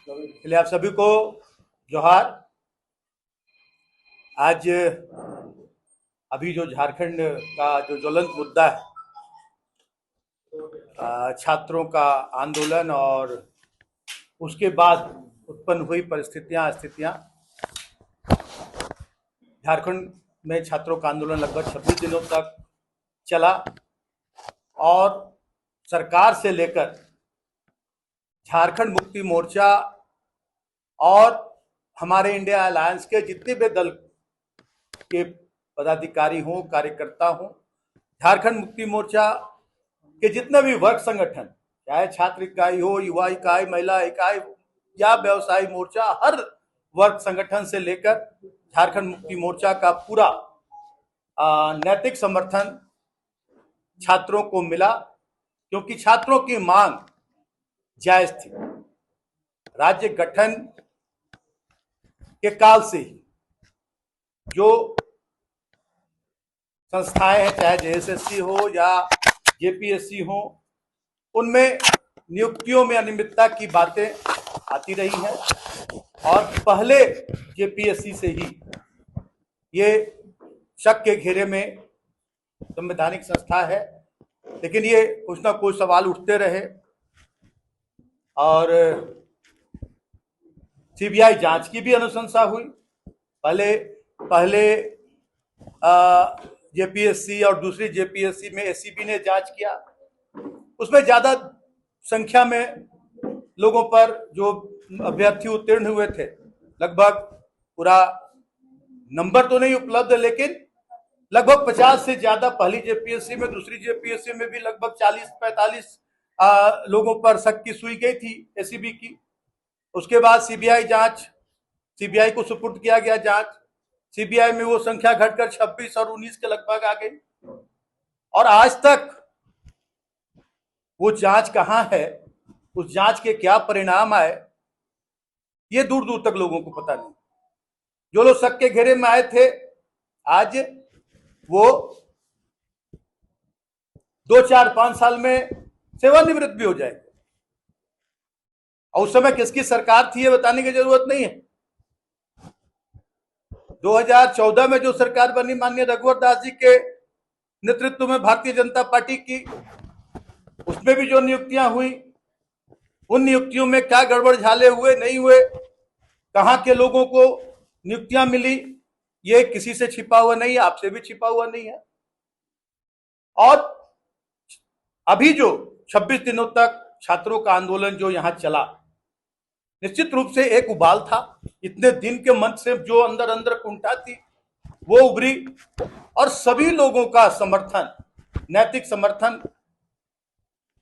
इसलिए आप सभी को जोहार। आज अभी जो झारखंड का जो ज्वलंत मुद्दा है, छात्रों का आंदोलन और उसके बाद उत्पन्न हुई स्थितियां। झारखंड में छात्रों का आंदोलन लगभग 26 दिनों तक चला और सरकार से लेकर झारखंड मुक्ति मोर्चा और हमारे इंडिया अलायंस के जितने भी दल के पदाधिकारी हों, कार्यकर्ता हों, झारखंड मुक्ति मोर्चा के जितने भी वर्ग संगठन, चाहे छात्र इकाई हो, युवा इकाई, महिला इकाई या व्यवसायी मोर्चा, हर वर्ग संगठन से लेकर झारखंड मुक्ति मोर्चा का पूरा नैतिक समर्थन छात्रों को मिला, क्योंकि छात्रों की मांग जायज थी। राज्य गठन के काल से ही जो संस्थाएं हैं, चाहे जेएसएससी हो या जेपीएससी हो, उनमें नियुक्तियों में अनियमितता की बातें आती रही हैं और पहले जेपीएससी से ही ये शक के घेरे में संवैधानिक संस्था है, लेकिन ये कुछ ना कुछ सवाल उठते रहे और सीबीआई जांच की भी अनुशंसा हुई। पहले जेपीएससी और दूसरी जेपीएससी में एसीबी ने जांच किया, उसमें ज्यादा संख्या में लोगों पर जो अभ्यर्थी उत्तीर्ण हुए थे, लगभग पूरा नंबर तो नहीं उपलब्ध, लेकिन लगभग 50 से ज्यादा पहली जेपीएससी में, दूसरी जेपीएससी में भी लगभग 40-45 लोगों पर शक की सुई गई थी एसीबी की। उसके बाद सीबीआई को सुपुर्द किया गया जांच। सीबीआई में वो संख्या घटकर 26 और 19 के लगभग आ गई और आज तक वो जांच कहां है, उस जांच के क्या परिणाम आए, ये दूर दूर तक लोगों को पता नहीं। जो लोग शक के घेरे में आए थे, आज वो 2-4-5 साल में सेवानिवृत्त भी हो जाएंगे। और उस समय किसकी सरकार थी ये बताने की जरूरत नहीं है। 2014 में जो सरकार बनी माननीय रघुवर दास जी के नेतृत्व में भारतीय जनता पार्टी की, उसमें भी जो नियुक्तियां हुई, उन नियुक्तियों में क्या गड़बड़ झाले हुए, नहीं हुए, कहां के लोगों को नियुक्तियां मिली, ये किसी से छिपा हुआ नहीं है, आपसे भी छिपा हुआ नहीं है। और अभी जो 26 दिनों तक छात्रों का आंदोलन जो यहां चला, निश्चित रूप से एक उबाल था। इतने दिन के मन से जो अंदर अंदर कुंठा थी वो उभरी और सभी लोगों का समर्थन, नैतिक समर्थन,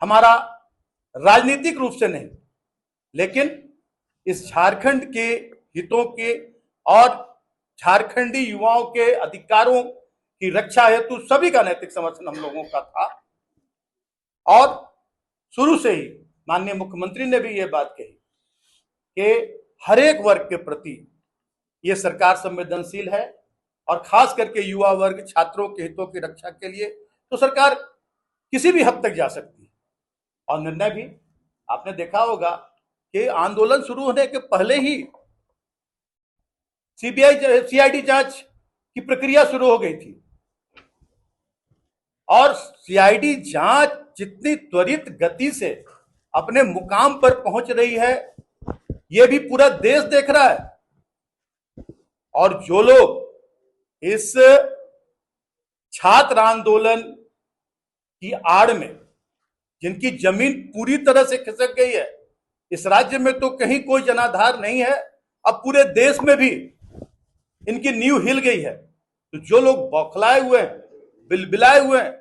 हमारा राजनीतिक रूप से नहीं, लेकिन इस झारखंड के हितों के और झारखंडी युवाओं के अधिकारों की रक्षा हेतु सभी का नैतिक समर्थन हम लोगों का था। और शुरू से ही माननीय मुख्यमंत्री ने भी ये बात कही कि हर एक वर्ग के प्रति ये सरकार संवेदनशील है और खास करके युवा वर्ग, छात्रों के हितों की रक्षा के लिए तो सरकार किसी भी हद तक जा सकती है। और निर्णय भी आपने देखा होगा कि आंदोलन शुरू होने के पहले ही सीआईडी जांच की प्रक्रिया शुरू हो गई थी और सीआईडी जांच जितनी त्वरित गति से अपने मुकाम पर पहुंच रही है, यह भी पूरा देश देख रहा है। और जो लोग इस छात्र आंदोलन की आड़ में, जिनकी जमीन पूरी तरह से खिसक गई है, इस राज्य में तो कहीं कोई जनाधार नहीं है, अब पूरे देश में भी इनकी नींव हिल गई है। तो जो लोग बौखलाए हुए हैं, बिलबिलाए हुए हैं,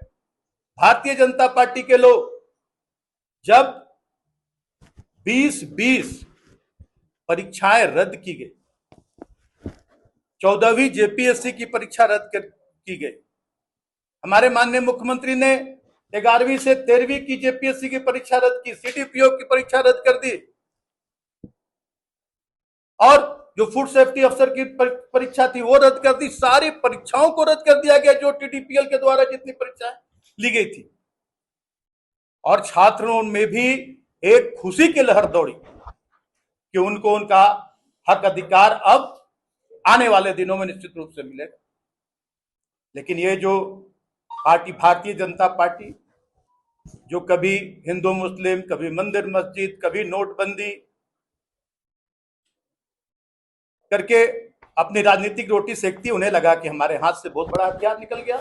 भारतीय जनता पार्टी के लोग, जब 2020 परीक्षाएं रद्द की गई, 14वीं जेपीएससी की परीक्षा रद्द की गई, हमारे माननीय मुख्यमंत्री ने 11वीं से 13वीं की जेपीएससी की परीक्षा रद्द की, सीडीपीओ की परीक्षा रद्द कर दी और जो फूड सेफ्टी अफसर की परीक्षा थी वो रद्द कर दी। सारी परीक्षाओं को रद्द कर दिया गया जो टीडीपीएल के द्वारा जितनी परीक्षाएं ली गई थी। और छात्रों में भी एक खुशी की लहर दौड़ी कि उनको उनका हक अधिकार अब आने वाले दिनों में निश्चित रूप से मिलेगा। लेकिन ये जो पार्टी भारतीय जनता पार्टी, जो कभी हिंदू मुस्लिम, कभी मंदिर मस्जिद, कभी नोटबंदी करके अपनी राजनीतिक रोटी सेकती, उन्हें लगा कि हमारे हाथ से बहुत बड़ा हथियार निकल गया।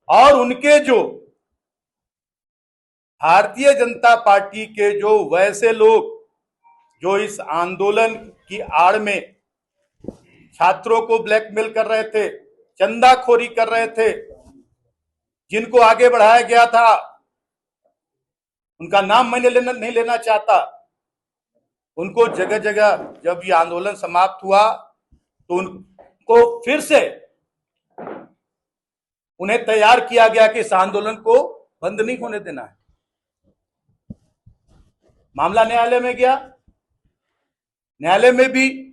और उनके जो भारतीय जनता पार्टी के जो वैसे लोग जो इस आंदोलन की आड़ में छात्रों को ब्लैकमेल कर रहे थे, चंदाखोरी कर रहे थे, जिनको आगे बढ़ाया गया था, उनका नाम मैं नहीं लेना चाहता, उनको जगह जगह जब ये आंदोलन समाप्त हुआ तो उनको फिर से उन्हें तैयार किया गया कि इस आंदोलन को बंद नहीं होने देना है। मामला न्यायालय में गया, न्यायालय में भी